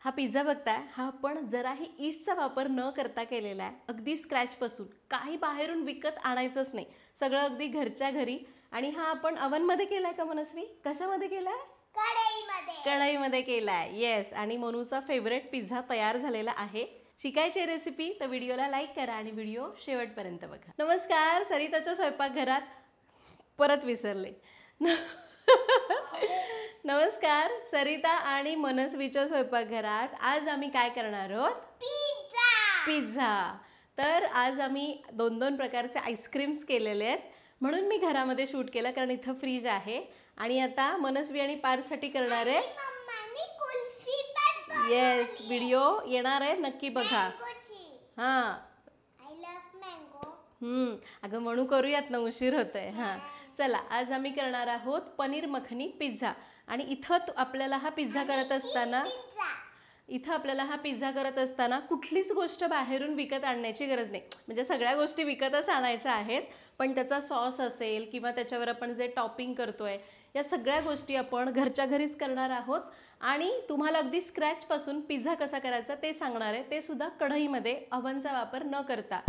हा पिझ्झा बघताय, हा आपण जराही ईस्टचा वापर न करता केलेला आहे. अगदी स्क्रॅचपासून, काही बाहेरून विकत आणायचंच नाही, सगळं अगदी घरच्या घरी. आणि हा आपण अवनमध्ये केलाय का मनस्वी? कशामध्ये केलाय? कढईमध्ये केलाय. येस. आणि मनूचा फेवरेट पिझ्झा तयार झालेला आहे. शिकायची रेसिपी तर व्हिडिओला लाईक करा आणि व्हिडिओ शेवटपर्यंत बघा. नमस्कार, सरिताच्या स्वयंपाकघरात परत विसरले. नमस्कार, सरिता आणि मनस्वीच्या स्वयंपाकघरात आज आम्ही काय करणार आहोत? पिझ्झा. तर आज आम्ही दोन प्रकारचे आईस्क्रीम्स केलेले आहेत, म्हणून मी घरामध्ये शूट केलं, कारण इथं फ्रीज आहे. आणि आता मनस्वी आणि पार्थसाठी करणार आहे. येस, व्हिडिओ येणार आहे, नक्की बघा. हां, अगं म्हणू करूयात ना, उशीर होतोय. हां, चला, आज आम्ही करणार आहोत पनीर मखनी पिझ्झा. आणि इथं आपल्याला हा पिझ्झा करत असताना कुठलीच गोष्ट बाहेरून विकत आणण्याची गरज नाही. म्हणजे सगळ्या गोष्टी विकतच आणायच्या आहेत, पण त्याचा सॉस असेल किंवा त्याच्यावर आपण जे टॉपिंग करतोय, या सगळ्या गोष्टी आपण घरच्या घरीच करणार आहोत. आणि तुम्हाला अगदी स्क्रॅचपासून पिझ्झा कसा करायचा ते सांगणार आहे, ते सुद्धा कढईमध्ये, अव्हनचा वापर न करता.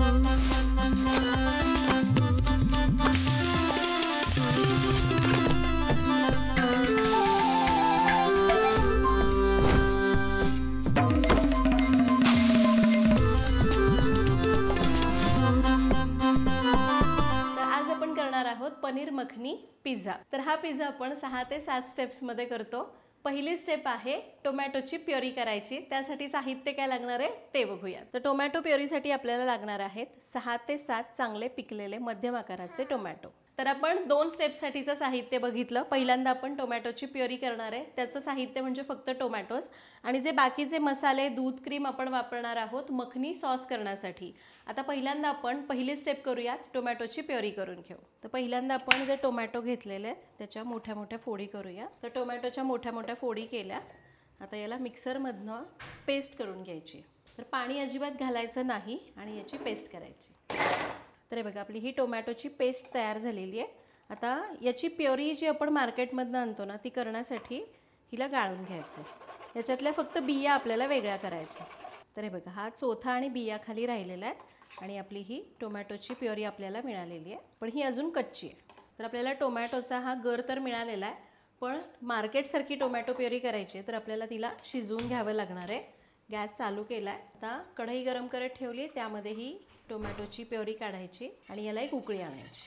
पनीर मखनी पिझ्झा. तर हा पिझ्झा आपण 6 ते 7 स्टेप्समध्ये करतो. पहिली स्टेप आहे टोमॅटोची प्युरी करायची. त्यासाठी साहित्य काय लागणार आहे ते बघूया. तर टोमॅटो प्युरीसाठी आपल्याला लागणार आहेत 6 ते 7 चांगले पिकलेले मध्यम आकाराचे टोमॅटो. तर आपण 2 स्टेप्ससाठीचं साहित्य बघितलं. पहिल्यांदा आपण टोमॅटोची प्युरी करणार आहे, त्याचं साहित्य म्हणजे फक्त टोमॅटोज. आणि जे बाकीचे मसाले, दूध, क्रीम आपण वापरणार आहोत मखनी सॉस करण्यासाठी. आता पहिल्यांदा आपण पहिली स्टेप करूयात, टोमॅटोची प्युरी करून घेऊ. तर पहिल्यांदा आपण जे टोमॅटो घेतलेले आहेत त्याच्या मोठ्या मोठ्या फोडी करूया. तर टोमॅटोच्या मोठ्या मोठ्या फोडी केल्या. आता याला मिक्सरमधनं पेस्ट करून घ्यायची. तर पाणी अजिबात घालायचं नाही आणि याची पेस्ट करायची. तर हे बघा, आपली ही टोमॅटोची पेस्ट तयार झालेली आहे. आता याची प्युरी जी आपण मार्केटमधनं आणतो ना, ती करण्यासाठी हिला गाळून घ्यायचं. याच्यातल्या फक्त बिया आपल्याला वेगळ्या करायच्या. तर हे बघा, हा चोथा आणि बिया खाली राहिलेला आहे. आणि आपली ही टोमॅटोची प्युरी आपल्याला मिळालेली आहे, पण ही अजून कच्ची आहे. तर आपल्याला टोमॅटोचा हा गर तर मिळालेला आहे, पण मार्केटसारखी टोमॅटो प्युरी करायची आहे तर आपल्याला तिला शिजवून घ्यावं लागणार आहे. गॅस चालू केला आहे. आता कढई गरम करत ठेवली, त्यामध्ये ही टोमॅटोची प्युरी काढायची आणि याला एक उकळी आणायची.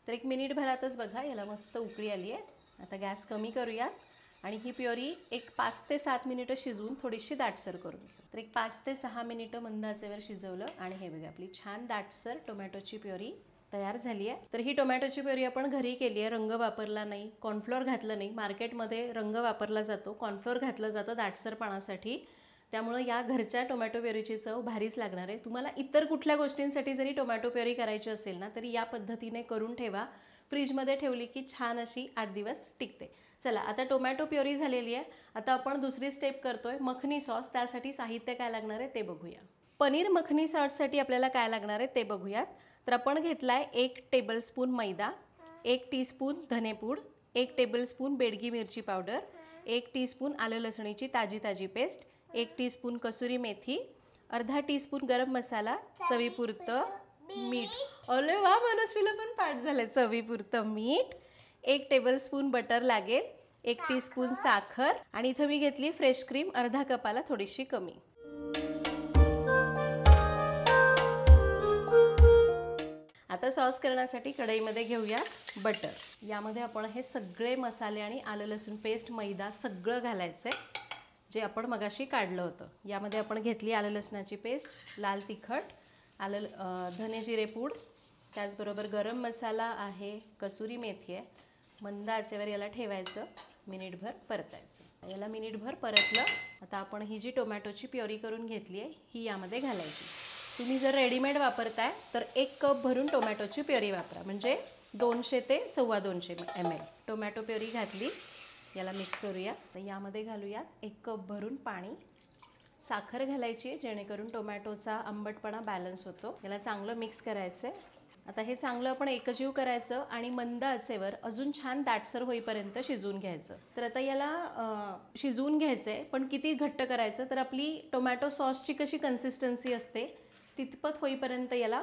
तर 1 मिनिटभरातच बघा याला मस्त उकळी आली आहे. आता गॅस कमी करूयात आणि ही प्युरी एक 5 ते 7 मिनिटं शिजवून थोडीशी दाटसर करून घेऊ. तर एक 5 ते 6 मिनिटं मंद आचेवर शिजवलं आणि हे बघा, आपली छान दाटसर टोमॅटोची प्युरी तयार झाली आहे. तर ही टोमॅटोची प्युरी आपण घरी केली आहे, रंग वापरला नाही, कॉर्नफ्लोअर घातलं नाही. मार्केटमध्ये रंग वापरला जातो, कॉर्नफ्लोअर घातलं जातं दाटसरपणासाठी. त्यामुळं या घरच्या टोमॅटो प्युरीची चव भारीच लागणार आहे. तुम्हाला इतर कुठल्या गोष्टींसाठी जरी टोमॅटो प्युरी करायची असेल ना, तरी या पद्धतीने करून ठेवा. फ्रीजमध्ये ठेवली की छान अशी 8 दिवस टिकते. चला, आता टोमॅटो प्युरी झालेली आहे. आता आपण दुसरी स्टेप करतोय मखनी सॉस. त्यासाठी साहित्य काय लागणार आहे ते बघूया. पनीर मखनी सॉससाठी आपल्याला काय लागणार आहे ते बघूयात. तर आपण घेतलाय 1 टेबलस्पून मैदा, 1 टीस्पून धनेपूड, 1 टेबलस्पून बेडगी मिरची पावडर, 1 टीस्पून आलं लसणीची ताजी पेस्ट, 1 टीस्पून कसुरी मेथी, अर्धा टीस्पून गरम मसाला, चवीपुरतं मीठ. अरे वा, मनस्वीला पण पाठ झालंय. चवीपुरतं मीठ, 1 टेबलस्पून बटर लागेल, 1 टीस्पून साखर आणि इथं मी घेतली फ्रेश क्रीम, अर्धा कपाला थोडीशी कमी. आता सॉस करण्यासाठी कढईमध्ये घेऊया बटर. यामध्ये आपण हे सगळे मसाले आणि आलं लसूण पेस्ट, मैदा सगळं घालायचं आहे जे आपण मगाशी काढलं होतं. यामध्ये आपण घेतली आलं लसणाची पेस्ट, लाल तिखट, धने जिरे पूड, त्याचबरोबर गरम मसाला आहे, कसुरी मेथी आहे. मंद आचेवर याला ठेवायचं, मिनिटभर परतायचं. याला मिनिटभर परतलं. आता आपण ही जी टोमॅटोची प्युरी करून घेतली आहे ही यामध्ये घालायची. तुम्ही जर रेडीमेड वापरताय तर 1 कप भरून टोमॅटोची प्युरी वापरा, म्हणजे 200 ते 250 ml. टोमॅटो प्युरी घातली, याला मिक्स करूया. तर यामध्ये घालूयात 1 कप भरून पाणी. साखर घालायची जेणेकरून टोमॅटोचा आंबटपणा बॅलन्स होतो. याला चांगलं मिक्स करायचं आहे. आता हे चांगलं आपण एकजीव करायचं आणि मंद आचेवर अजून छान दाटसर होईपर्यंत शिजवून घ्यायचं. तर आता याला शिजवून घ्यायचं आहे, पण किती घट्ट करायचं, तर आपली टोमॅटो सॉसची कशी कन्सिस्टन्सी असते तितपत होईपर्यंत याला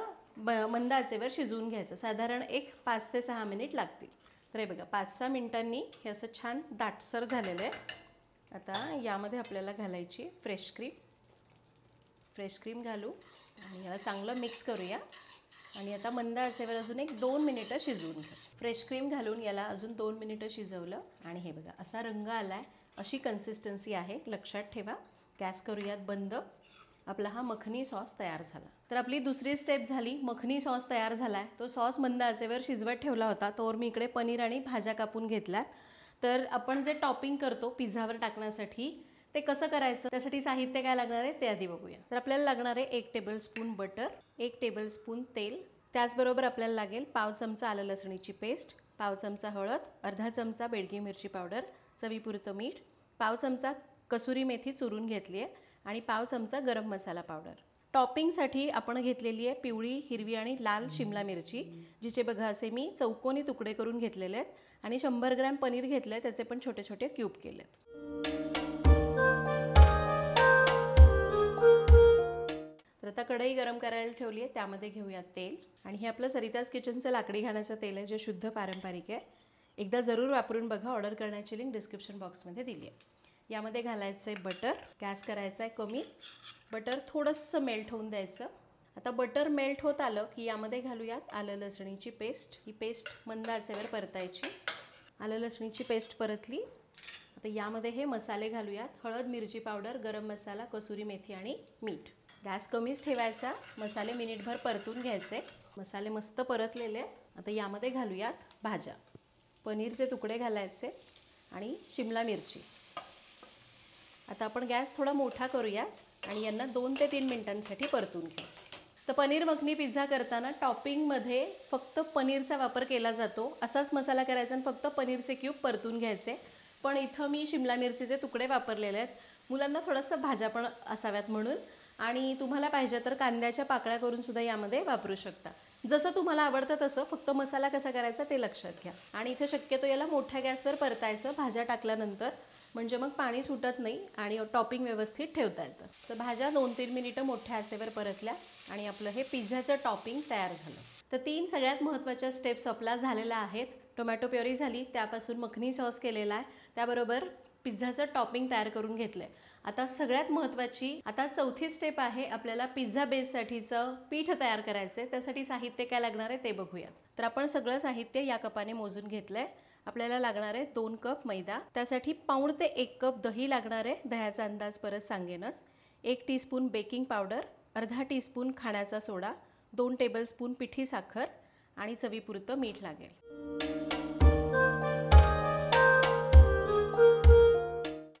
मंद आचेवर शिजवून घ्यायचं. साधारण एक 5 ते 6 मिनिट लागतील. तर हे बघा 5-6 मिनिटांनी हे असं छान दाटसर झालेलं आहे. आता यामध्ये आपल्याला घालायची फ्रेश क्रीम घालू आणि याला चांगलं मिक्स करूया. आणि आता मंद आचेवर अजून एक 2 मिनिटं शिजवून घ्या. फ्रेश क्रीम घालून याला अजून 2 मिनिटं शिजवलं आणि हे बघा असा रंग आलाय, अशी कन्सिस्टन्सी आहे. लक्षात ठेवा. गॅस करूयात बंद. आपला हा मखनी सॉस तयार झाला. तर आपली दुसरी स्टेप झाली. मखनी सॉस तयार झाला आहे. तो सॉस मंद आचेवर शिजवत ठेवला होता. तोवर मी इकडे पनीर आणि भाज्या कापून घेतल्यात. तर आपण जे टॉपिंग करतो पिझ्झावर टाकण्यासाठी ते कसं करायचं, त्यासाठी साहित्य काय लागणार आहे ते आधी बघूया. तर आपल्याला लागणार आहे 1 टेबलस्पून बटर, 1 टेबलस्पून तेल, त्याचबरोबर आपल्याला लागेल पाव चमचा आलं लसणीची पेस्ट, पाव चमचा हळद, अर्धा चमचा बेडगी मिरची पावडर, चवीपुरतं मीठ, पाव चमचा कसुरी मेथी चुरून घेतली आहे आणि पाव चमचा गरम मसाला पावडर. टॉपिंगसाठी आपण घेतलेली आहे पिवळी, हिरवी आणि लाल शिमला मिरची, जिचे बघा असे मी चौकोनी तुकडे करून घेतलेले आहेत. आणि 100 ग्रॅम पनीर घेतलं आहे, त्याचे पण छोटे छोटे क्यूब केले आहेत. तर आता कढई गरम करायला ठेवली आहे, त्यामध्ये घेऊयात तेल. आणि हे आपलं सरिताज किचनचं लाकडी घाण्याचं तेल आहे, जे शुद्ध पारंपरिक आहे. एकदा जरूर वापरून बघा. ऑर्डर करण्याची लिंक डिस्क्रिप्शन बॉक्समध्ये दिली आहे. यामध्ये घालायचं आहे बटर. गॅस करायचा आहे कमी. बटर थोडंसं मेल्ट होऊन द्यायचं. आता बटर मेल्ट होत आलं की यामध्ये घालूयात आलं लसणीची पेस्ट. ही पेस्ट मंद आचेवर परतायची. आलं लसणीची पेस्ट परतली. आता यामध्ये हे मसाले घालूयात. हळद, मिरची पावडर, गरम मसाला, कसुरी मेथी आणि मीठ. गॅस कमीच ठेवायचा. मसाले मिनिटभर परतून घ्यायचे. मसाले मस्त परतलेले. आता यामध्ये घालूयात भाज्या. पनीरचे तुकडे घालायचे आणि शिमला मिरची. आता आपण गॅस थोडा मोठा करूया आणि यांना 2 ते 3 मिनिटांसाठी परतून घेऊ. तर पनीर मखनी पिझ्झा करताना टॉपिंगमध्ये फक्त पनीरचा वापर केला जातो. असाच मसाला करायचा आणि फक्त पनीरचे क्यूब परतून घ्यायचे. पण इथं मी शिमला मिरचीचे तुकडे वापरलेले आहेत. मुलांना थोडंसं भाज्या पण असाव्यात म्हणून. आणि तुम्हाला पाहिजे तर कांद्याच्या पाकळ्या करून सुद्धा यामध्ये वापरू शकता. जसं तुम्हाला आवडतं तसं. फक्त मसाला कसा करायचा ते लक्षात घ्या. आणि इथे शक्यतो याला मोठ्या गॅसवर परतायचं भाज्या टाकल्यानंतर, म्हणजे मग पाणी सुटत नाही आणि टॉपिंग व्यवस्थित ठेवता येतं. तर भाज्या 2-3 मिनिटं मोठ्या आचेवर परतल्या आणि आपलं हे पिझ्झाचं टॉपिंग तयार झालं. तर 3 सगळ्यात महत्त्वाच्या स्टेप्स आपल्या झालेल्या आहेत. टोमॅटो प्युरी झाली, त्यापासून मखनी सॉस केलेला आहे, त्याबरोबर पिझ्झाचं टॉपिंग तयार करून घेतलं आहे. आता सगळ्यात महत्त्वाची आता चौथी स्टेप आहे. आपल्याला पिझ्झा बेससाठीचं पीठ तयार करायचं आहे. त्यासाठी साहित्य काय लागणार आहे ते बघूया. तर आपण सगळं साहित्य या कपाने मोजून घेतलं आहे. आपल्याला लागणार आहे 2 कप मैदा. त्यासाठी पाऊण ते 1 कप दही लागणार आहे. दह्याचा अंदाज परत सांगेनच. 1 टीस्पून बेकिंग पावडर, अर्धा टीस्पून खाण्याचा सोडा, 2 टेबलस्पून पिठी साखर आणि चवीपुरतं मीठ लागेल.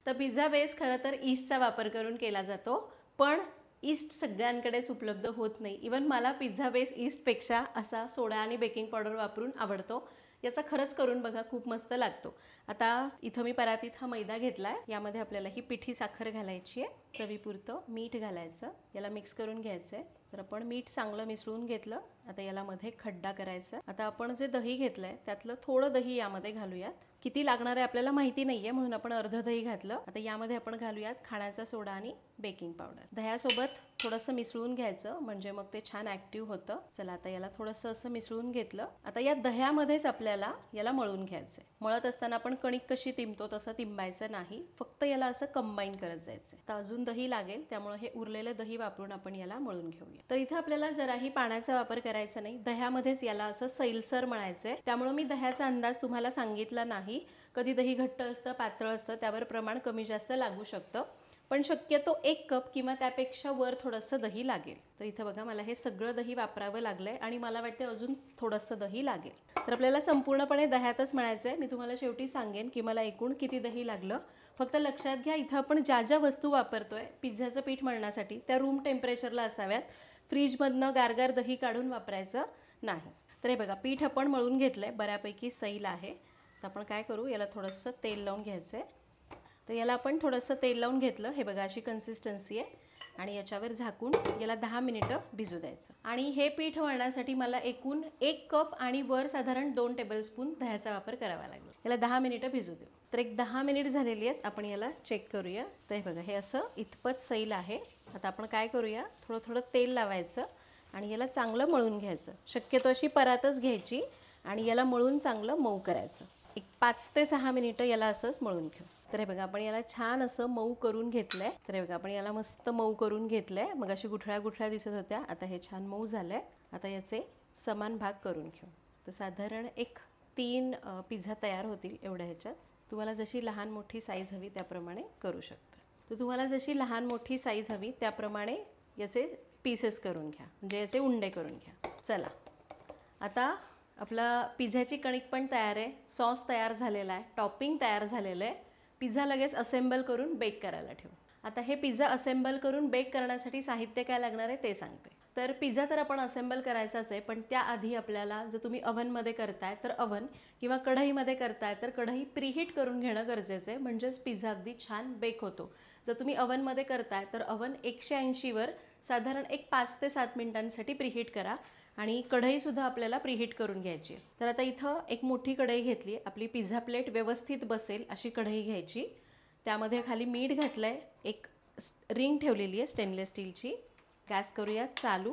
तर पिझ्झा बेस खरं तर ईस्टचा वापर करून केला जातो, पण ईस्ट सगळ्यांकडेच उपलब्ध होत नाही. इवन मला पिझ्झा बेस ईस्टपेक्षा असा सोडा आणि बेकिंग पावडर वापरून आवडतो. याचा खरंच करून बघा, खूप मस्त लागतो. आता इथं मी परातीत हा मैदा घेतला आहे. यामध्ये आपल्याला ही पिठी साखर घालायची आहे. चवीपुरतं मीठ घालायचं. याला मिक्स करून घ्यायचं आहे. तर आपण मीठ चांगलं मिसळून घेतलं. आता याला मध्ये खड्डा करायचा. आता आपण जे दही घेतलं आहे त्यातलं थोडं दही यामध्ये घालूयात. किती लागणार आहे आपल्याला माहिती नाही आहे, म्हणून आपण अर्ध दही घातलं. आता यामध्ये आपण घालूयात खाण्याचा सोडा आणि बेकिंग पावडर. दह्यासोबत थोडंसं मिसळून घ्यायचं, म्हणजे मग ते छान ॲक्टिव्ह होतं. चला आता याला थोडंसं असं मिसळून घेतलं. आता या दह्यामध्येच आपल्याला याला मळून घ्यायचं आहे. मळत असताना आपण कणिक कशी तिंबतो तसं तिंबायचं नाही, फक्त याला असं कंबाईन करत जायचं. तर अजून दही लागेल, त्यामुळे हे उरलेलं दही वापरून आपण याला मळून घेऊया. तर इथं आपल्याला जराही पाण्याचा वापर करायचा नाही. दह्यामध्येच याला असं सैलसर मळायचं आहे. त्यामुळे मी दह्याचा अंदाज तुम्हाला सांगितला नाही. कधी दही घट्ट असतं, पातळ असतं, त्यावर प्रमाण कमी जास्त लागू शकतं. पण शक्यतो 1 कप किंवा त्यापेक्षा वर थोडंसं दही लागेल. तर इथं बघा मला हे सगळं दही वापरावं लागलंय आणि मला वाटतं अजून थोडंसं दही लागेल. तर आपल्याला संपूर्णपणे दह्यातच मळायचं आहे. मी तुम्हाला शेवटी सांगेन की मला एकूण किती दही लागलं. फक्त लक्षात घ्या, इथं आपण ज्या ज्या वस्तू वापरतोय पिझ्झाचं पीठ मळण्यासाठी त्या रूम टेम्परेचरला असाव्यात. फ्रीजमधनं गारगार दही काढून वापरायचं नाही. तर हे बघा पीठ आपण मळून घेतलंय, बऱ्यापैकी सैल आहे. तर आपण काय करू, याला थोडंसं तेल लावून घ्यायचं आहे तर याला आपण थोडंसं तेल लावून घेतलं, हे बघा अशी कन्सिस्टन्सी आहे, आणि याच्यावर झाकून याला 10 मिनिटं भिजू द्यायचं. आणि हे पीठ वळण्यासाठी मला एकूण 1 कप आणि वर साधारण 2 टेबलस्पून दह्याचा वापर करावा लागेल. याला 10 मिनिटं भिजू देऊ. तर एक 10 मिनिट झालेली आहेत, आपण याला चेक करूया. तर हे बघा, हे असं इतपत सैल आहे. आता आपण काय करूया, थोडं थोडं तेल लावायचं आणि याला चांगलं मळून घ्यायचं. शक्यतो अशी परातच घ्यायची आणि याला मळून चांगलं मऊ करायचं. एक 5 ते 6 मिनिटं याला असंच मळून घेऊ. तर हे बघा, आपण याला छान असं मऊ करून घेतलंय. तर हे बघा, आपण याला मस्त मऊ करून घेतलंय. मग अशी गुठळ्या गुठळ्या दिसत होत्या, आता हे छान मऊ झालंय. आता याचे समान भाग करून घेऊ. तर साधारण एक 3 पिझ्झा तयार होतील एवढ्या ह्याच्यात. तुम्हाला जशी लहान मोठी साईज हवी त्याप्रमाणे करू शकता. तर तुम्हाला जशी लहान मोठी साईज हवी त्याप्रमाणे याचे पीसेस करून घ्या, म्हणजे याचे उंडे करून घ्या. चला, आता आपला पिझ्झाची कणिक पण तयार आहे, सॉस तयार झालेला आहे, टॉपिंग तयार झालेलं आहे. पिझ्झा लगेच असेंबल करून बेक करायला ठेवू. आता हे पिझ्झा असेंबल करून बेक करण्यासाठी साहित्य काय लागणार आहे ते सांगते. तर पिझ्झा तर आपण असेंबल करायचाच आहे, पण त्याआधी आपल्याला, जर तुम्ही ओव्हनमध्ये करताय तर ओव्हन, किंवा कढईमध्ये करताय तर कढई प्रीहीट करून घेणं गरजेचं आहे, म्हणजेच पिझ्झा अगदी छान बेक होतो. जर तुम्ही ओव्हनमध्ये करताय तर ओव्हन 180वर साधारण एक 5 ते 7 मिनिटांसाठी प्रीहीट करा, आणि कढईसुद्धा आपल्याला प्रीहीट करून घ्यायची. तर आता इथं एक मोठी कढई घेतली, आपली पिझ्झा प्लेट व्यवस्थित बसेल अशी कढई घ्यायची. त्यामध्ये खाली मीठ घातलं आहे, एक रिंग ठेवलेली आहे स्टेनलेस स्टीलची. गॅस करूया चालू.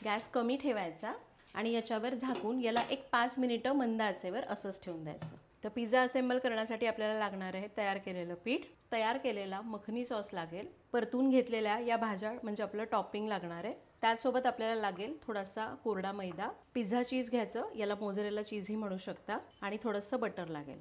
गॅस कमी ठेवायचा आणि याच्यावर झाकून याला एक 5 मिनिटं मंद आचेवर असंच ठेवून द्यायचं. तर पिझ्झा असेंबल करण्यासाठी आपल्याला लागणार आहे तयार केलेलं पीठ, तयार केलेला मखनी सॉस लागेल, परतून घेतलेल्या या भाज्या म्हणजे आपलं टॉपिंग लागणार आहे. त्यासोबत आपल्याला लागेल थोडासा कोरडा मैदा, पिझ्झा चीज घ्यायचं, याला मोझरेला चीजही म्हणू शकता, आणि थोडंसं बटर लागेल.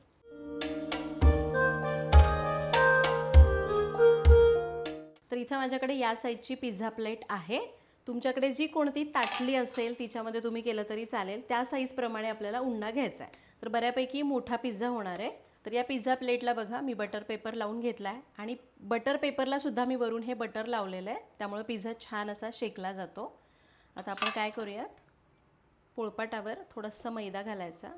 तर इथं माझ्याकडे या साईजची पिझ्झा प्लेट आहे. तुमच्याकडे जी कोणती ताटली असेल तिच्यामध्ये तुम्ही केलं तरी चालेल. त्या साईजप्रमाणे आपल्याला उंडा घ्यायचा आहे. तर बऱ्यापैकी मोठा पिझ्झा होणार आहे. तर या पिझ्झा प्लेटला बघा, मी बटर पेपर लावून घेतला आहे, आणि बटर पेपरला सुद्धा मी वरून हे बटर लावलेलं आहे, त्यामुळे पिझ्झा छान असा शेकला जातो. आता आपण काय करूयात, पोळपाटावर थोडंसं मैदा घालायचा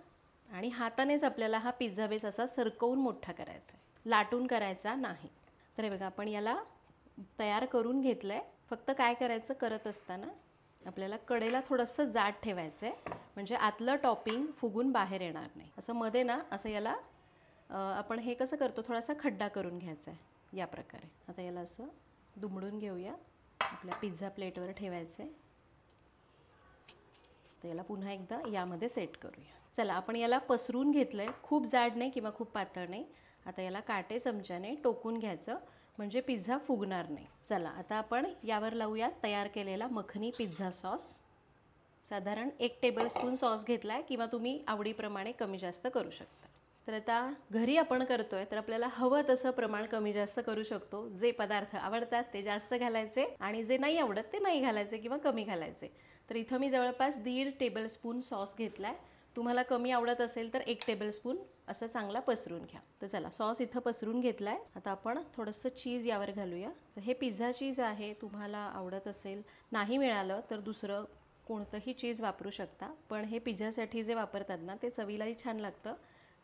आणि हातानेच आपल्याला हा पिझ्झा बेस असा सरकवून मोठा करायचा आहे, लाटून करायचा नाही. तर हे बघा, आपण याला तयार करून घेतलं आहे. फक्त काय करायचं, करत असताना आपल्याला कडेला थोडंसं जाड ठेवायचं आहे, म्हणजे आतलं टॉपिंग फुगून बाहेर येणार नाही. असं मध्ये ना, असं याला आपण हे कसं करतो, थोडासा खड्डा करून घ्यायचा आहे या प्रकारे. आता याला असं दुमडून घेऊया, आपल्या पिझ्झा प्लेटवर ठेवायचं आहे. तर याला पुन्हा एकदा यामध्ये सेट करूया. चला, आपण याला पसरून घेतलं आहे, खूप जाड नाही किंवा खूप पातळ नाही. आता याला काटे चमच्याने टोकून घ्यायचं, म्हणजे पिझ्झा फुगणार नाही. चला, आता आपण यावर लावूया तयार केलेला मखनी पिझ्झा सॉस. साधारण 1 टेबलस्पून सॉस घेतला आहे, किंवा तुम्ही आवडीप्रमाणे कमी जास्त करू शकता. तर आता घरी आपण करतोय तर आपल्याला हवं तसं प्रमाण कमी जास्त करू शकतो. जे पदार्थ आवडतात ते जास्त घालायचे, आणि जे नाही आवडत ते नाही घालायचे किंवा कमी घालायचे. तर इथं मी जवळपास 1.5 टेबलस्पून सॉस घेतला आहे. तुम्हाला कमी आवडत असेल तर 1 टेबलस्पून असं चांगला पसरून घ्या. तर चला, सॉस इथं पसरून घेतला आहे. आता आपण थोडंसं चीज यावर घालूया. तर हे पिझ्झा चीज आहे, तुम्हाला आवडत असेल, नाही मिळालं तर दुसरं कोणतंही चीज वापरू शकता, पण हे पिझ्झासाठी जे वापरतात ना ते चवीलाही छान लागतं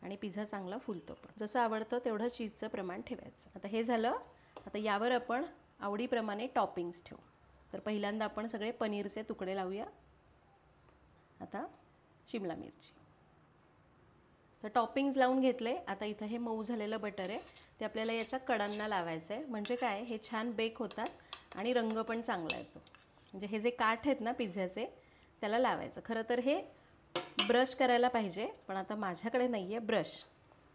आणि पिझ्झा चांगला फुलतो पण. जसं आवडतं तेवढं चीजचं प्रमाण ठेवायचं. आता हे झालं. आता यावर आपण आवडीप्रमाणे टॉपिंग्स ठेवू. तर पहिल्यांदा आपण सगळे पनीरचे तुकडे लावूया. आता शिमला मिरची. तर टॉपिंग्स लावून घेतले. आता इथं हे मऊ झालेलं बटर आहे, ते आपल्याला याच्या कडांना लावायचं आहे, म्हणजे काय, हे छान बेक होतात आणि रंग पण चांगला येतो. म्हणजे हे जे काठ आहेत ना पिझ्झाचे, त्याला लावायचं. खरं तर हे ब्रश करायला पाहिजे, पण आता माझ्याकडे नाही आहे ब्रश,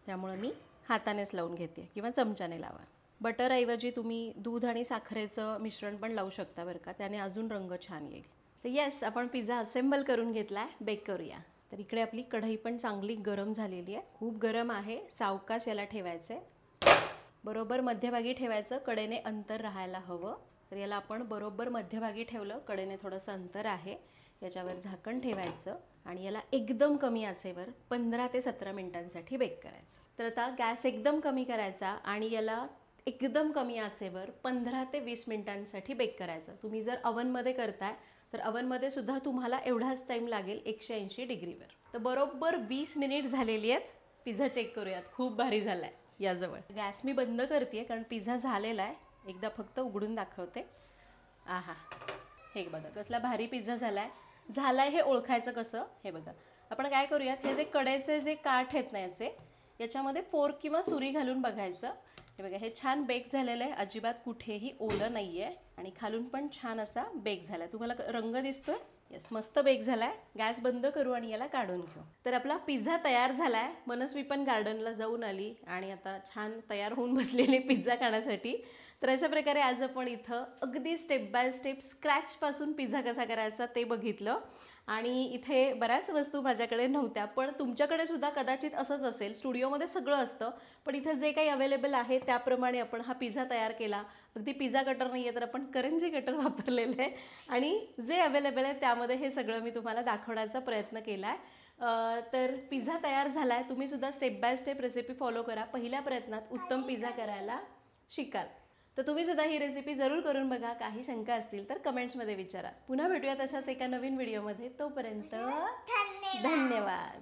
त्यामुळे मी हातानेच लावून घेते, किंवा चमच्याने लावा. बटरऐवजी तुम्ही दूध आणि साखरेचं मिश्रण पण लावू शकता बरं का, त्याने अजून रंग छान येईल. तर येस, आपण पिझ्झा असेंबल करून घेतला आहे, बेक करूया. तर इकडे आपली कढई पण चांगली गरम झालेली आहे, खूप गरम आहे. सावकाश याला ठेवायचं आहे, बरोबर मध्यभागी ठेवायचं, कडेने अंतर राहायला हवं. तर याला आपण बरोबर मध्यभागी ठेवलं, कडेने थोडंसं अंतर आहे, याच्यावर झाकण ठेवायचं आणि याला एकदम कमी आचेवर 15 ते 17 मिनिटांसाठी बेक करायचं. तर आता गॅस एकदम कमी करायचा आणि याला एकदम कमी आचेवर 15 ते 20 मिनिटांसाठी बेक करायचं. तुम्ही जर ओव्हनमध्ये करताय तर ओव्हनमध्ये सुद्धा तुम्हाला एवढाच टाईम लागेल 180 डिग्रीवर. तर बरोबर 20 मिनिट झालेली आहेत. पिझ्झा चेक करूयात, खूप भारी झाला आहे. याजवळ. गॅस मी बंद करते कारण पिझ्झा झालेला आहे. एकदा फक्त उघडून दाखवते. आहा, हे बघा कसला भारी पिझ्झा झालाय हे ओळखायचं कसं, हे बघा. आपण काय करूयात, हे जे कडेचे जे काठ आहेत ना याच्यामध्ये फोर्क किंवा सुरी घालून बघायचं. हे बघा, हे छान बेक झालेलं आहे, अजिबात कुठेही ओलं नाही आहे आणि खालून पण छान असा बेक झाला आहे. तुम्हाला रंग दिसतोय? येस, मस्त बेक झाला आहे. गॅस बंद करू आणि याला काढून घेऊ. तर आपला पिझ्झा तयार झाला आहे. मनस्वी पण गार्डनला जाऊन आली आणि आता छान तयार होऊन बसलेली पिझ्झा खाण्यासाठी. तर अशा प्रकारे आज आपण इथं अगदी स्टेप बाय स्टेप स्क्रॅचपासून पिझ्झा कसा करायचा ते बघितलं. आणि इथे बऱ्याच वस्तू माझ्याकडे नव्हत्या, पण तुमच्याकडे सुद्धा कदाचित असंच असेल. स्टुडिओमध्ये सगळं असतं, पण इथे जे काही अवेलेबल आहे त्याप्रमाणे आपण हा पिझ्झा तयार केला. अगदी पिझ्झा कटर नाही आहे तर आपण करंजी कटर वापरलेलं आहे आणि जे अवेलेबल आहे त्यामध्ये हे सगळं मी तुम्हाला दाखवण्याचा प्रयत्न केला आहे. तर पिझ्झा तयार झाला आहे. तुम्ही सुद्धा step by step recipe follow करा. पहिल्या प्रयत्नात उत्तम पिझ्झा करायला शिकाल. तर तुम्ही सुद्धा ही रेसिपी जरूर करून बघा. काही शंका असतील तर कमेंट्समध्ये विचारा. पुन्हा भेटूया तशाच एका नवीन व्हिडिओमध्ये. तोपर्यंत धन्यवाद.